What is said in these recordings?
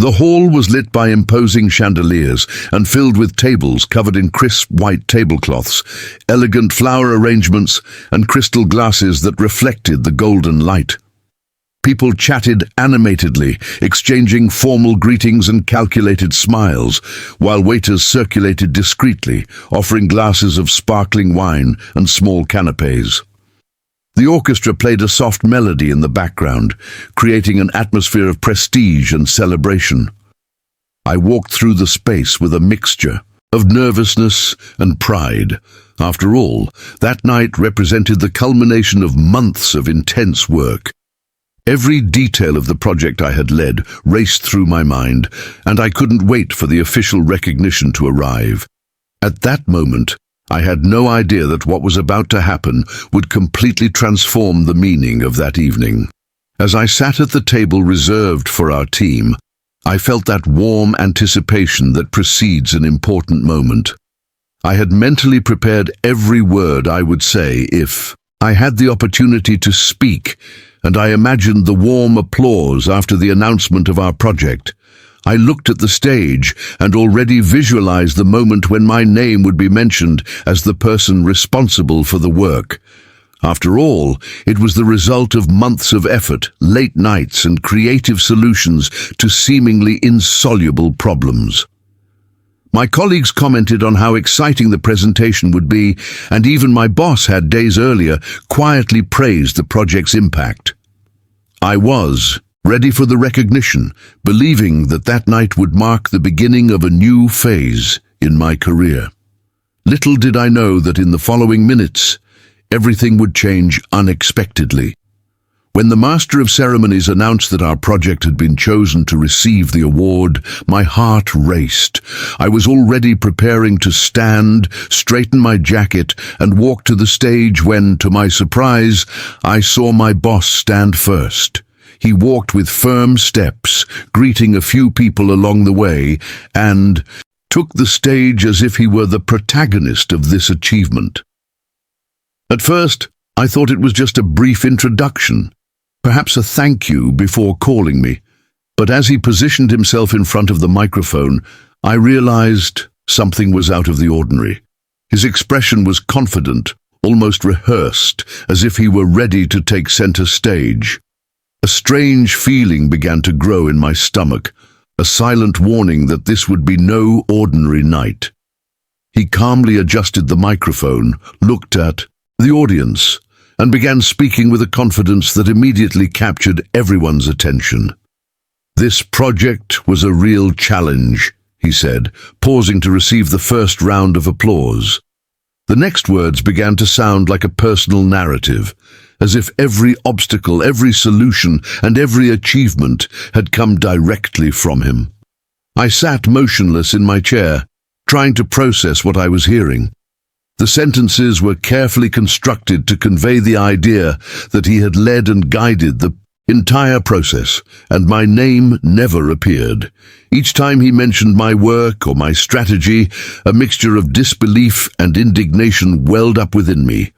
The hall was lit by imposing chandeliers and filled with tables covered in crisp white tablecloths, elegant flower arrangements, and crystal glasses that reflected the golden light. People chatted animatedly, exchanging formal greetings and calculated smiles, while waiters circulated discreetly, offering glasses of sparkling wine and small canapes. The orchestra played a soft melody in the background, creating an atmosphere of prestige and celebration. I walked through the space with a mixture of nervousness and pride. After all, that night represented the culmination of months of intense work. Every detail of the project I had led raced through my mind, and I couldn't wait for the official recognition to arrive. At that moment, I had no idea that what was about to happen would completely transform the meaning of that evening. As I sat at the table reserved for our team, I felt that warm anticipation that precedes an important moment. I had mentally prepared every word I would say if I had the opportunity to speak, and I imagined the warm applause after the announcement of our project. I looked at the stage and already visualized the moment when my name would be mentioned as the person responsible for the work. After all, it was the result of months of effort, late nights, and creative solutions to seemingly insoluble problems. My colleagues commented on how exciting the presentation would be, and even my boss had days earlier quietly praised the project's impact. I was ready for the recognition, believing that that night would mark the beginning of a new phase in my career. Little did I know that in the following minutes, everything would change unexpectedly. When the master of ceremonies announced that our project had been chosen to receive the award, my heart raced. I was already preparing to stand, straighten my jacket, and walk to the stage when, to my surprise, I saw my boss stand first. He walked with firm steps, greeting a few people along the way, and took the stage as if he were the protagonist of this achievement. At first, I thought it was just a brief introduction, perhaps a thank you before calling me. But as he positioned himself in front of the microphone, I realized something was out of the ordinary. His expression was confident, almost rehearsed, as if he were ready to take center stage. A strange feeling began to grow in my stomach, a silent warning that this would be no ordinary night. He calmly adjusted the microphone, looked at the audience, and began speaking with a confidence that immediately captured everyone's attention. "This project was a real challenge," he said, pausing to receive the first round of applause. The next words began to sound like a personal narrative, as if every obstacle, every solution, and every achievement had come directly from him. I sat motionless in my chair, trying to process what I was hearing. The sentences were carefully constructed to convey the idea that he had led and guided the entire process, and my name never appeared. Each time he mentioned my work or my strategy, a mixture of disbelief and indignation welled up within me.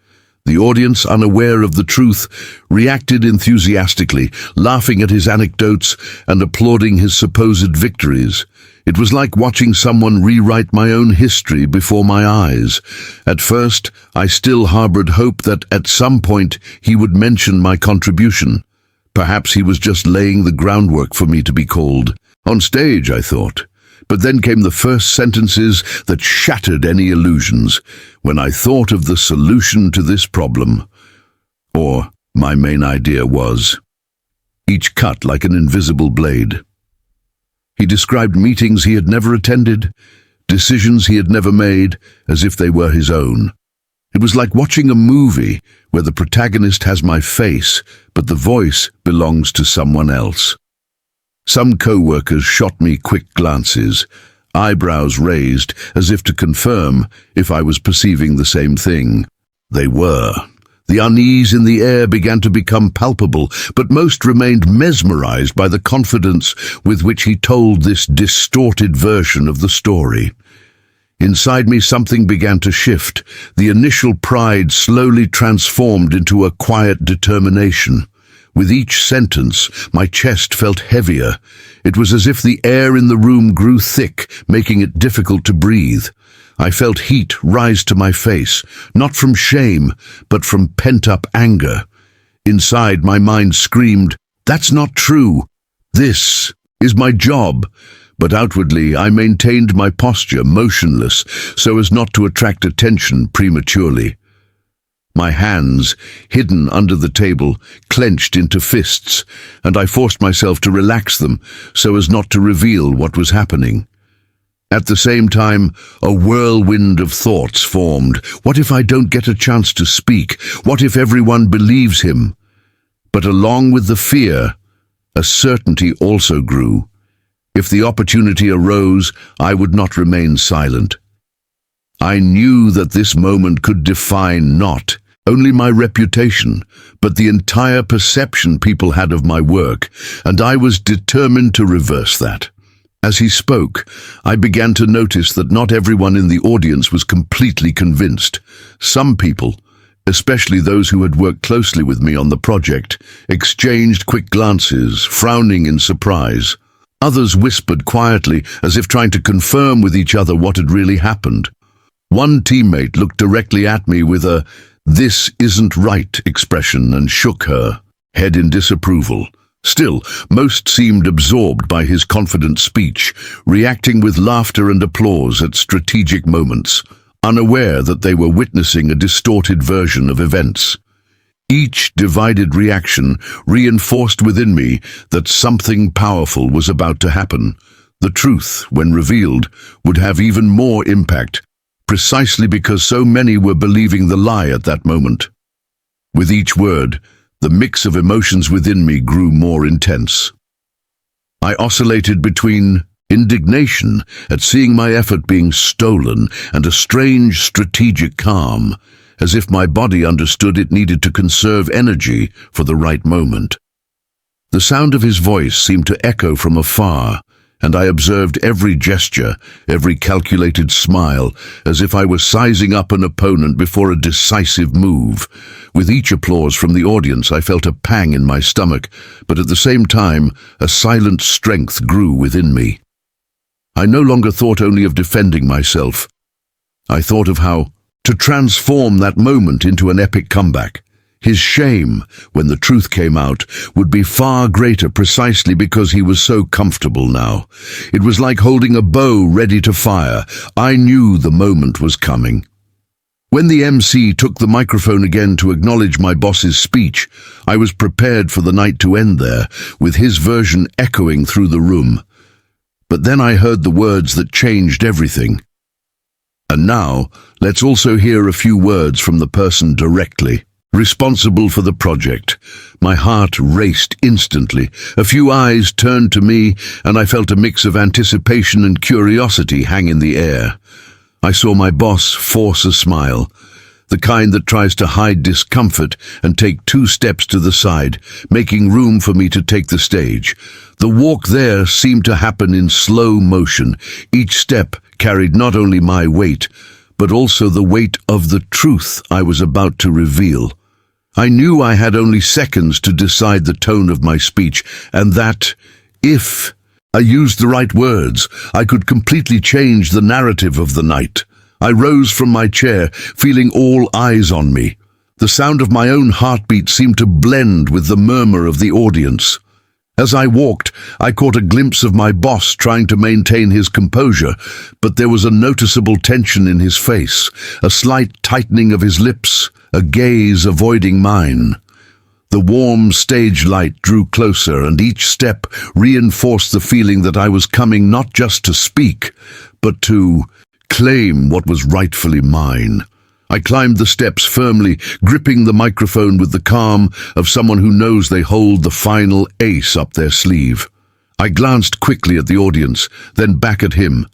The audience, unaware of the truth, reacted enthusiastically, laughing at his anecdotes and applauding his supposed victories. It was like watching someone rewrite my own history before my eyes. At first, I still harbored hope that at some point he would mention my contribution. Perhaps he was just laying the groundwork for me to be called on stage, I thought. But then came the first sentences that shattered any illusions. When I thought of the solution to this problem, or my main idea was, each cut like an invisible blade. He described meetings he had never attended, decisions he had never made, as if they were his own. It was like watching a movie where the protagonist has my face, but the voice belongs to someone else. Some co-workers shot me quick glances, eyebrows raised as if to confirm if I was perceiving the same thing. They were. The unease in the air began to become palpable, but most remained mesmerized by the confidence with which he told this distorted version of the story. Inside me something began to shift. The initial pride slowly transformed into a quiet determination. With each sentence, my chest felt heavier. It was as if the air in the room grew thick, making it difficult to breathe. I felt heat rise to my face, not from shame, but from pent-up anger. Inside, my mind screamed, "That's not true. This is my job." But outwardly, I maintained my posture, motionless, so as not to attract attention prematurely. My hands, hidden under the table, clenched into fists, and I forced myself to relax them so as not to reveal what was happening. At the same time, a whirlwind of thoughts formed. What if I don't get a chance to speak? What if everyone believes him? But along with the fear, a certainty also grew. If the opportunity arose, I would not remain silent. I knew that this moment could define not only my reputation, but the entire perception people had of my work, and I was determined to reverse that. As he spoke, I began to notice that not everyone in the audience was completely convinced. Some people, especially those who had worked closely with me on the project, exchanged quick glances, frowning in surprise. Others whispered quietly, as if trying to confirm with each other what had really happened. One teammate looked directly at me with a "this isn't right" expression and shook her head in disapproval. Still, most seemed absorbed by his confident speech, reacting with laughter and applause at strategic moments, unaware that they were witnessing a distorted version of events. Each divided reaction reinforced within me that something powerful was about to happen. The truth, when revealed, would have even more impact, precisely because so many were believing the lie at that moment. With each word, the mix of emotions within me grew more intense. I oscillated between indignation at seeing my effort being stolen and a strange strategic calm, as if my body understood it needed to conserve energy for the right moment. The sound of his voice seemed to echo from afar, and I observed every gesture, every calculated smile, as if I was sizing up an opponent before a decisive move. With each applause from the audience, I felt a pang in my stomach, but at the same time, a silent strength grew within me. I no longer thought only of defending myself. I thought of how to transform that moment into an epic comeback. His shame, when the truth came out, would be far greater precisely because he was so comfortable now. It was like holding a bow ready to fire. I knew the moment was coming. When the MC took the microphone again to acknowledge my boss's speech, I was prepared for the night to end there, with his version echoing through the room. But then I heard the words that changed everything. And now, let's also hear a few words from the person directly responsible for the project. My heart raced instantly. A few eyes turned to me, and I felt a mix of anticipation and curiosity hang in the air. I saw my boss force a smile, the kind that tries to hide discomfort and take 2 steps to the side, making room for me to take the stage. The walk there seemed to happen in slow motion. Each step carried not only my weight, but also the weight of the truth I was about to reveal. I knew I had only seconds to decide the tone of my speech, and that, if I used the right words, I could completely change the narrative of the night. I rose from my chair, feeling all eyes on me. The sound of my own heartbeat seemed to blend with the murmur of the audience. As I walked, I caught a glimpse of my boss trying to maintain his composure, but there was a noticeable tension in his face, a slight tightening of his lips, a gaze avoiding mine. The warm stage light drew closer, and each step reinforced the feeling that I was coming not just to speak, but to claim what was rightfully mine. I climbed the steps firmly, gripping the microphone with the calm of someone who knows they hold the final ace up their sleeve. I glanced quickly at the audience, then back at him,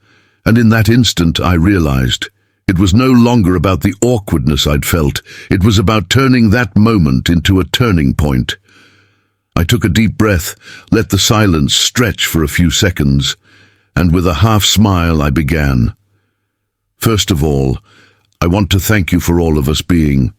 and in that instant I realized it was no longer about the awkwardness I'd felt. It was about turning that moment into a turning point. I took a deep breath, let the silence stretch for a few seconds, and with a half smile I began. First of all, I want to thank you for all of us being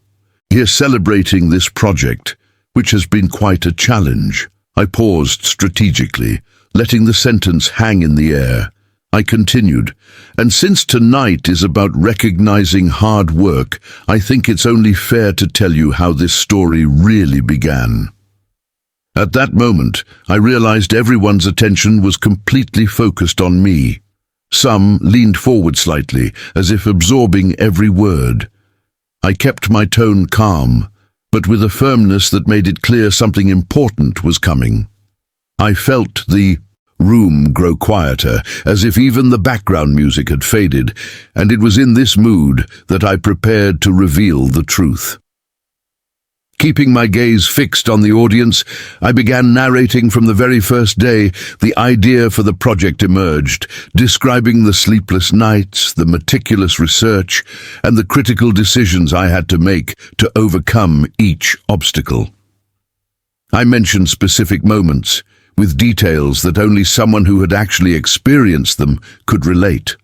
here celebrating this project. which has been quite a challenge. I paused strategically, letting the sentence hang in the air. I continued, and since tonight is about recognizing hard work, I think it's only fair to tell you how this story really began. At that moment, I realized everyone's attention was completely focused on me. Some leaned forward slightly, as if absorbing every word. I kept my tone calm, but with a firmness that made it clear something important was coming. I felt the room grow quieter, as if even the background music had faded, and it was in this mood that I prepared to reveal the truth. Keeping my gaze fixed on the audience, I began narrating from the very first day. The idea for the project emerged, describing the sleepless nights, the meticulous research, and the critical decisions I had to make to overcome each obstacle. I mentioned specific moments, with details that only someone who had actually experienced them could relate.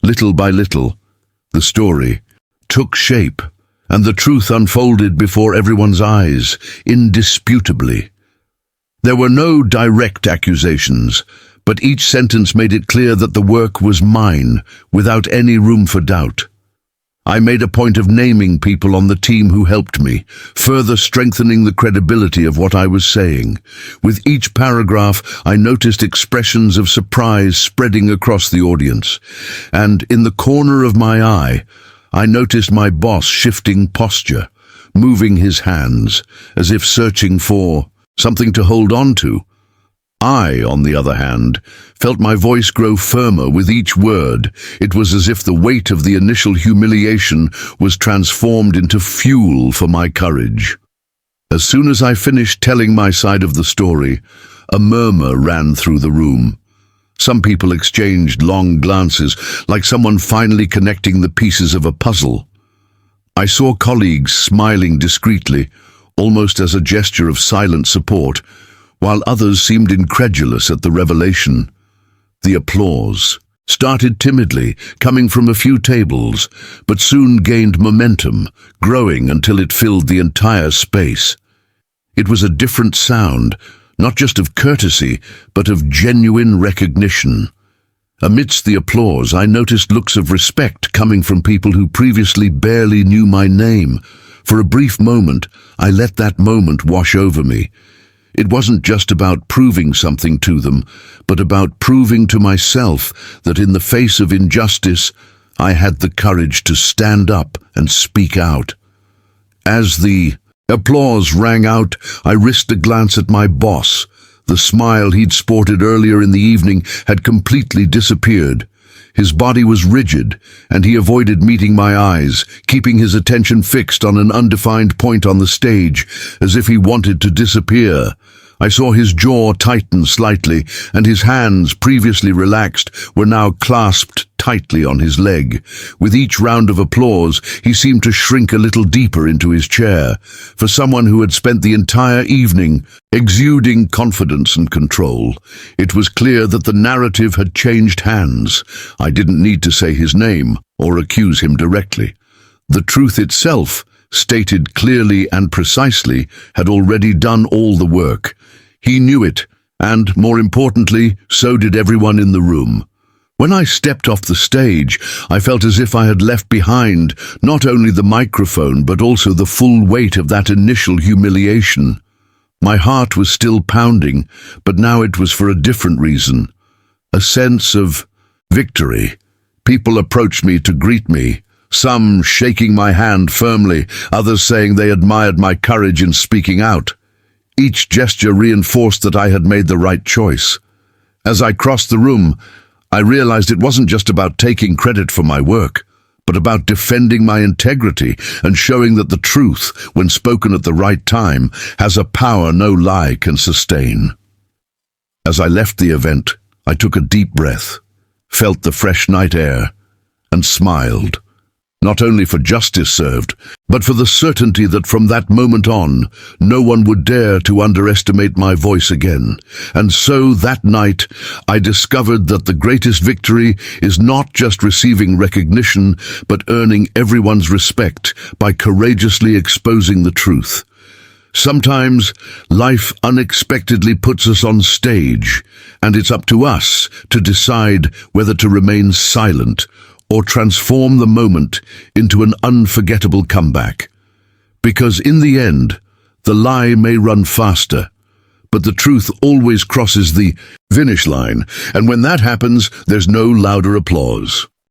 Little by little, the story took shape, and the truth unfolded before everyone's eyes, indisputably. There were no direct accusations, but each sentence made it clear that the work was mine, without any room for doubt. I made a point of naming people on the team who helped me, further strengthening the credibility of what I was saying. With each paragraph, I noticed expressions of surprise spreading across the audience, and in the corner of my eye, I noticed my boss shifting posture, moving his hands, as if searching for something to hold on to. I, on the other hand, felt my voice grow firmer with each word. It was as if the weight of the initial humiliation was transformed into fuel for my courage. As soon as I finished telling my side of the story, a murmur ran through the room. Some people exchanged long glances, like someone finally connecting the pieces of a puzzle. I saw colleagues smiling discreetly, almost as a gesture of silent support, while others seemed incredulous at the revelation. The applause started timidly, coming from a few tables, but soon gained momentum, growing until it filled the entire space. It was a different sound, not just of courtesy, but of genuine recognition. Amidst the applause, I noticed looks of respect coming from people who previously barely knew my name. For a brief moment, I let that moment wash over me. It wasn't just about proving something to them, but about proving to myself that in the face of injustice, I had the courage to stand up and speak out. As the applause rang out, I risked a glance at my boss. The smile he'd sported earlier in the evening had completely disappeared. His body was rigid, and he avoided meeting my eyes, keeping his attention fixed on an undefined point on the stage, as if he wanted to disappear. I saw his jaw tighten slightly, and his hands, previously relaxed, were now clasped tightly on his leg. With each round of applause, he seemed to shrink a little deeper into his chair. For someone who had spent the entire evening exuding confidence and control, it was clear that the narrative had changed hands. I didn't need to say his name or accuse him directly. The truth itself, stated clearly and precisely, had already done all the work. He knew it, and, more importantly, so did everyone in the room. When I stepped off the stage, I felt as if I had left behind not only the microphone but also the full weight of that initial humiliation. My heart was still pounding, but now it was for a different reason. A sense of victory. People approached me to greet me, some shaking my hand firmly, others saying they admired my courage in speaking out. Each gesture reinforced that I had made the right choice. As I crossed the room, I realized it wasn't just about taking credit for my work, but about defending my integrity and showing that the truth, when spoken at the right time, has a power no lie can sustain. As I left the event, I took a deep breath, felt the fresh night air, and smiled. Not only for justice served, but for the certainty that from that moment on, no one would dare to underestimate my voice again. And so that night, I discovered that the greatest victory is not just receiving recognition, but earning everyone's respect by courageously exposing the truth. Sometimes life unexpectedly puts us on stage, and it's up to us to decide whether to remain silent or transform the moment into an unforgettable comeback. Because in the end, the lie may run faster, but the truth always crosses the finish line, and when that happens, there's no louder applause.